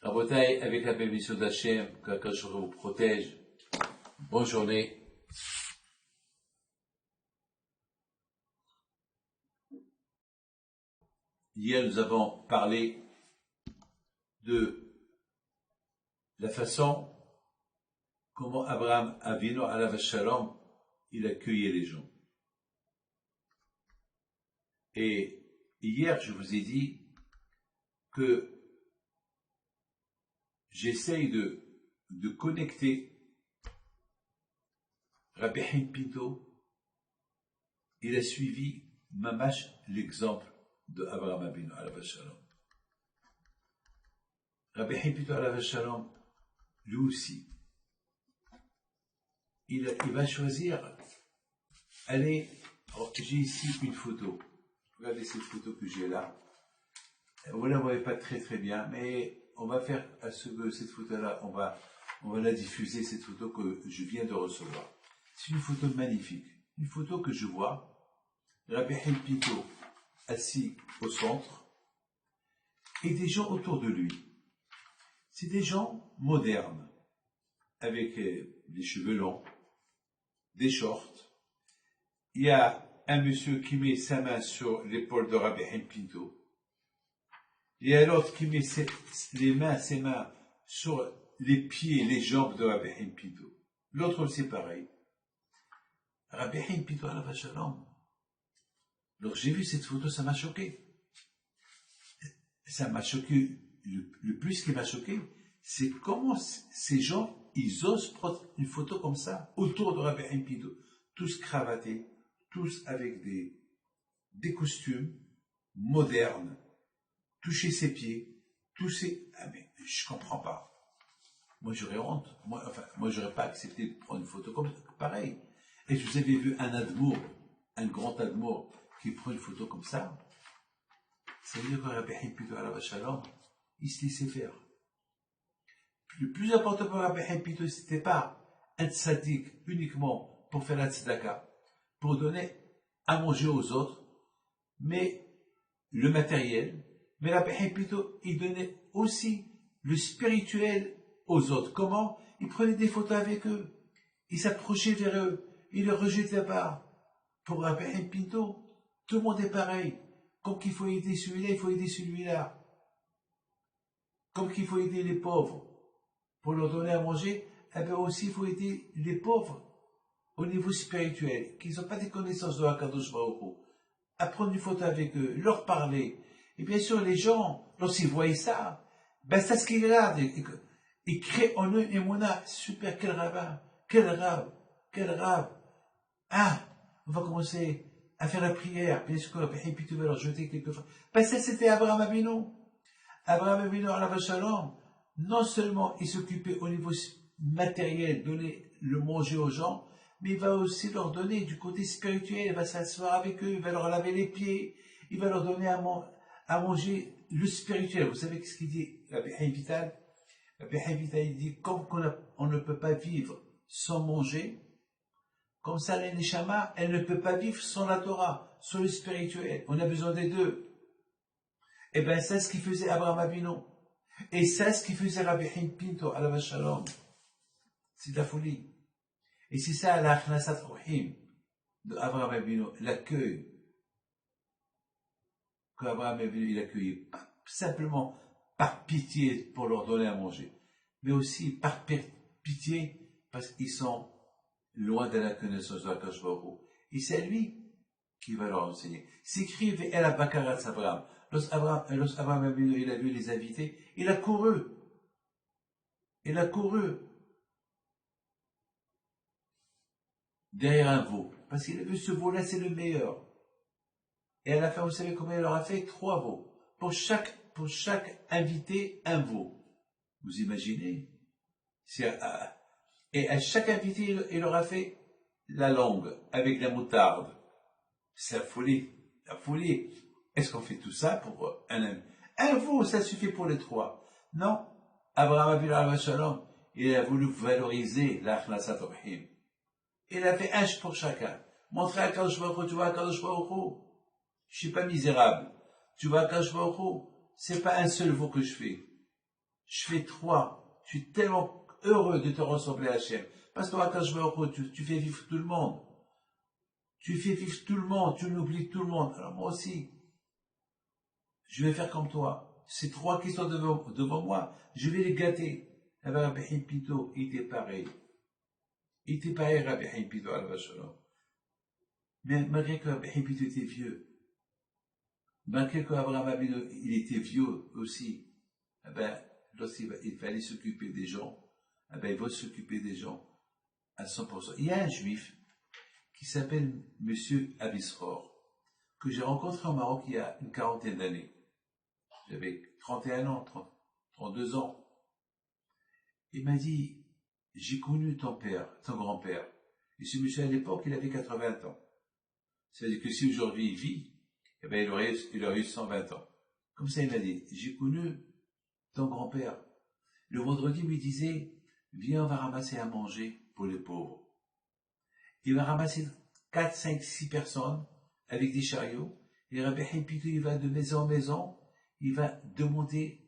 Rabotai, avec la bénédiction d'Hachem, que Akadosh Baruch Hu vous protège. Bonne journée. Hier, nous avons parlé de la façon comment Abraham Avinu alav shalom, il accueillait les gens. Et hier, je vous ai dit que j'essaye de connecter Rabbi Haim Pinto. Il a suivi mamash l'exemple de Abraham Avinu alav shalom. Rabbi Haim Pinto alav shalom, lui aussi, il va choisir. Allez, j'ai ici une photo. Regardez cette photo que j'ai là. Vous ne la voyez pas très très bien, mais on va faire à cette photo-là, on va la diffuser, cette photo que je viens de recevoir. C'est une photo magnifique. Une photo que je vois, Rabbi Haim Pinto assis au centre, et des gens autour de lui. C'est des gens modernes, avec des cheveux longs, des shorts. Il y a un monsieur qui met sa main sur l'épaule de Rabbi Haim Pinto. Il y a l'autre qui met ses mains sur les pieds, les jambes de Rabbi Haim Pinto. L'autre, c'est pareil. Rabbi Haim Pinto alav shalom. Alors j'ai vu cette photo, ça m'a choqué. Ça m'a choqué. Le plus qui m'a choqué, c'est comment ces gens, ils osent prendre une photo comme ça autour de Rabbi Haim Pinto. Tous cravatés, tous avec des costumes modernes, toucher ses pieds, ah mais je comprends pas. Moi j'aurais honte. Moi j'aurais pas accepté de prendre une photo comme pareil. Et vous avez vu un admour, un grand admour qui prend une photo comme ça. Ça veut dire que Rabbi Haim Pinto alav shalom, il se laissait faire. Le plus important pour Rabbi Haim Pinto, c'était pas un tzaddik uniquement pour faire la tzedaka, pour donner à manger aux autres, mais le matériel. Mais Rabbi Haim Pinto, il donnait aussi le spirituel aux autres. Comment? Il prenait des photos avec eux, il s'approchait vers eux, il les rejetait pas. Pour Rabbi Haim Pinto, tout le monde est pareil. Comme qu'il faut aider celui-là, il faut aider celui-là. Comme qu'il faut aider les pauvres pour leur donner à manger, eh bien aussi il faut aider les pauvres au niveau spirituel, qui n'ont pas des connaissances de Akadosh Baruch Hu. À prendre une photo avec eux, leur parler. Et bien sûr, les gens, lorsqu'ils voient ça, ben c'est ce qu'ils regardent. Ils créent en eux une émouna. Super, quel rabbin, quel rave. Ah, on va commencer à faire la prière. Bien sûr que Rabbi Haim Pinto va leur jeter quelquefois. Ben ça, c'était Abraham Avinu. Abraham Avinu alav shalom. Non seulement il s'occupait au niveau matériel, donner le manger aux gens, mais il va aussi leur donner du côté spirituel. Il va s'asseoir avec eux, il va leur laver les pieds, il va leur donner à manger le spirituel. Vous savez ce qu'il dit, Rabbi Haim Vital? Rabbi Haim Vital, il dit, comme on ne peut pas vivre sans manger, comme ça, la neshama, elle ne peut pas vivre sans la Torah, sans le spirituel. On a besoin des deux. Et bien, c'est ce qu'il faisait Abraham Avinu. Et c'est ce qu'il faisait Rabbi Haim Pinto alav shalom. C'est de la folie. Et c'est ça la achnasat ruhim de Abraham Avinu, l'accueil qu'Abraham Avinu il accueillait, pas simplement par pitié pour leur donner à manger, mais aussi par pitié parce qu'ils sont loin de la connaissance de Akadosh Baruch Hu. Et c'est lui qui va leur enseigner. S'écrit El Abakarat Abraham. Lorsqu'Abraham Avinu il a vu les invités, il a couru. Derrière un veau. Parce qu'il a vu ce veau-là, c'est le meilleur. Et à la fin, vous savez combien il leur a fait? 3 veaux. Pour chaque invité, un veau. Vous imaginez? Et à chaque invité, il leur a fait la langue, avec la moutarde. C'est la folie. Est-ce qu'on fait tout ça pour un veau, ça suffit pour les 3. Non. Abraham Avinu alav shalom, il a voulu valoriser l'achnasat ruhim. Il a fait un pour chacun. Montrer à Kadosh Baruch Hu, tu vois à Kadosh Baruch Hu. Je suis pas misérable. Tu vois à Kadosh Baruch Hu. C'est pas un seul vœu que je fais. Je fais 3. Je suis tellement heureux de te ressembler à Hachem. Parce que à Kadosh Baruch Hu, tu fais vivre tout le monde. Tu fais vivre tout le monde, tu oublies tout le monde. Alors moi aussi, je vais faire comme toi. Ces 3 qui sont devant moi, je vais les gâter. Eh bien, Rabbi Haim Pinto, il était pareil. Il était pareil, Rabbi Haim Pinto, alav shalom. Mais malgré que Rabbi Haim Pinto était vieux, malgré qu'Abraham Avinu, il était vieux aussi, eh ben, lorsqu'il fallait s'occuper des gens, eh ben, il va s'occuper des gens à 100%. Il y a un juif qui s'appelle Monsieur Abisror, que j'ai rencontré au Maroc il y a une 40aine d'années. J'avais 31 ans, 32 ans. Il m'a dit, j'ai connu ton père, ton grand-père. Et ce monsieur à l'époque, il avait 80 ans. C'est-à-dire que si aujourd'hui il vit, eh ben, il aurait eu 120 ans. Comme ça, il m'a dit, j'ai connu ton grand-père. Le vendredi, il me disait, viens, on va ramasser à manger pour les pauvres. Il va ramasser 4, 5, 6 personnes avec des chariots. Et Rabbi Haim Pinto, il va de maison en maison, il va demander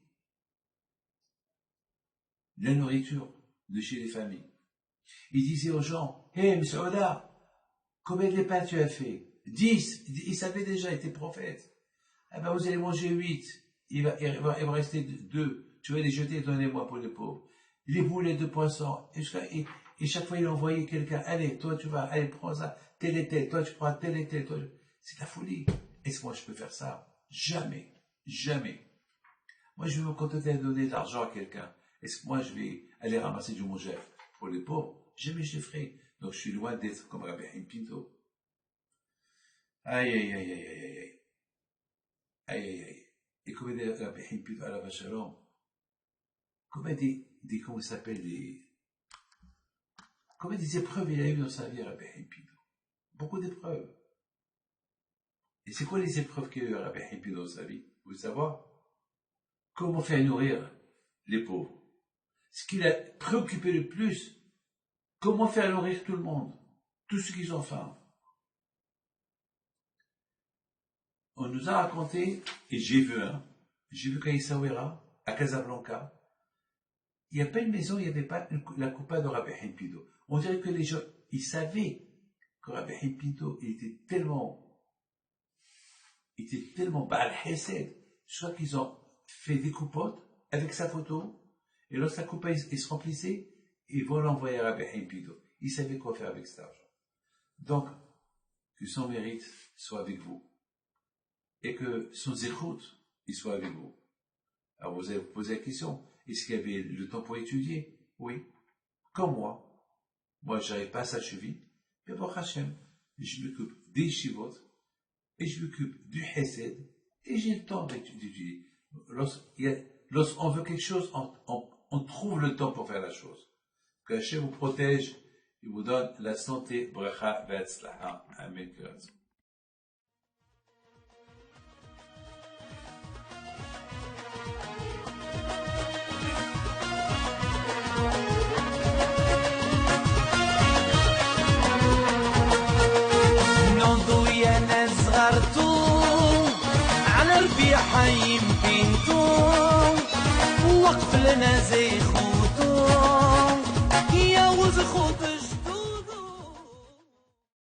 la nourriture de chez les familles. Il disait aux gens, hé, M. Oda, combien de pains tu as fait? 10. Il savait déjà, il était prophète. Ah ben, vous allez manger 8. Il va rester 2. Tu vas les jeter, donnez-moi pour les pauvres. Les boulets de poisson. Et chaque fois, il envoyait quelqu'un, allez, toi, tu vas, allez, prends ça, tel et tel, toi, tu prends tel et tel, toi. C'est la folie. Est-ce que moi, je peux faire ça? Jamais. Jamais. Moi, je vais me contenter de donner de l'argent à quelqu'un. Est-ce que moi, je vais aller ramasser du manger pour les pauvres? Jamais je le ferai. Donc, je suis loin d'être comme Rabbi Haim Pinto. Aïe, aïe, aïe, aïe, aïe, aïe. Aïe, aïe, aïe. Et comme dit Rabbi Haim Pinto, alav shalom, comment comment ça s'appelle, combien des épreuves il a eu dans sa vie, Rabbi Haim Pinto? Beaucoup d'épreuves. Et c'est quoi les épreuves qu'il a eu Rabbi Haim Pinto dans sa vie? Vous voulez savoir? Comment faire nourrir les pauvres? Ce qui l'a préoccupé le plus, comment faire nourrir tout le monde, tous ceux qui ont faim. On nous a raconté, et j'ai vu qu'à Essaouira, à Casablanca, il n'y a pas une maison, il n'y avait pas la coupa de Rabbi Haim Pinto. On dirait que les gens, ils savaient que Rabbi Haim Pinto, il était tellement Baal Hesed, je crois qu'ils ont fait des coupottes avec sa photo, et lorsque la coupa il se remplissait, ils vont l'envoyer à Rabbi Haim Pinto. Ils savaient quoi faire avec cet argent. Donc, que son mérite soit avec vous. Et que son zéchout, il soit avec vous. Alors vous avez posé la question, est-ce qu'il y avait le temps pour étudier? Oui. Comme moi. Moi, je n'arrive pas à sa cheville. Mais bon, Hachem, je m'occupe des shivot, et je m'occupe du Hesed, et j'ai le temps d'étudier. Lorsqu'on veut quelque chose, on trouve le temps pour faire la chose. Que Hachem vous protège, il vous donne la santé, bracha, ve'atzlaha. Amen. على ربيع حايم بنتو وقف لنا زي خوتو يا وز خوتو